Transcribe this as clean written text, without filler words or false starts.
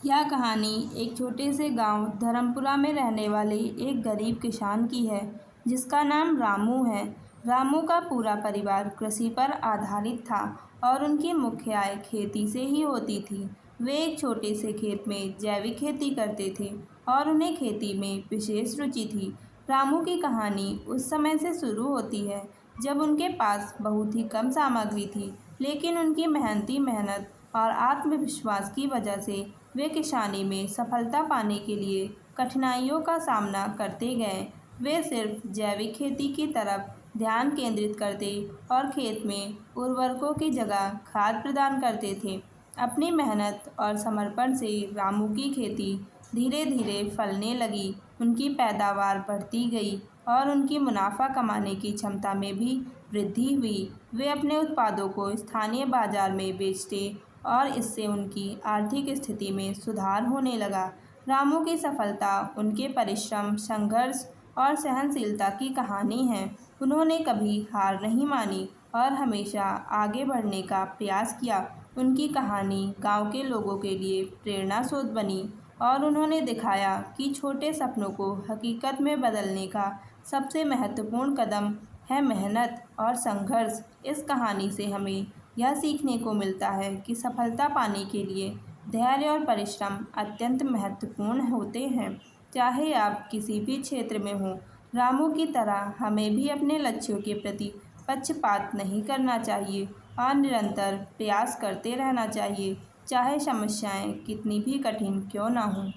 यह कहानी एक छोटे से गांव धर्मपुरा में रहने वाले एक गरीब किसान की है जिसका नाम रामू है। रामू का पूरा परिवार कृषि पर आधारित था और उनकी मुख्य आय खेती से ही होती थी। वे एक छोटे से खेत में जैविक खेती करते थे और उन्हें खेती में विशेष रुचि थी। रामू की कहानी उस समय से शुरू होती है जब उनके पास बहुत ही कम सामग्री थी, लेकिन उनकी मेहनती मेहनत और आत्मविश्वास की वजह से वे किसानी में सफलता पाने के लिए कठिनाइयों का सामना करते गए। वे सिर्फ जैविक खेती की तरफ ध्यान केंद्रित करते और खेत में उर्वरकों की जगह खाद प्रदान करते थे। अपनी मेहनत और समर्पण से रामू की खेती धीरे धीरे फलने लगी, उनकी पैदावार बढ़ती गई और उनकी मुनाफा कमाने की क्षमता में भी वृद्धि हुई। वे अपने उत्पादों को स्थानीय बाजार में बेचते और इससे उनकी आर्थिक स्थिति में सुधार होने लगा। रामू की सफलता उनके परिश्रम, संघर्ष और सहनशीलता की कहानी है। उन्होंने कभी हार नहीं मानी और हमेशा आगे बढ़ने का प्रयास किया। उनकी कहानी गांव के लोगों के लिए प्रेरणा स्रोत बनी और उन्होंने दिखाया कि छोटे सपनों को हकीकत में बदलने का सबसे महत्वपूर्ण कदम है मेहनत और संघर्ष। इस कहानी से हमें यह सीखने को मिलता है कि सफलता पाने के लिए धैर्य और परिश्रम अत्यंत महत्वपूर्ण होते हैं। चाहे आप किसी भी क्षेत्र में हों, रामू की तरह हमें भी अपने लक्ष्यों के प्रति पक्षपात नहीं करना चाहिए और निरंतर प्रयास करते रहना चाहिए, चाहे समस्याएं कितनी भी कठिन क्यों ना हों।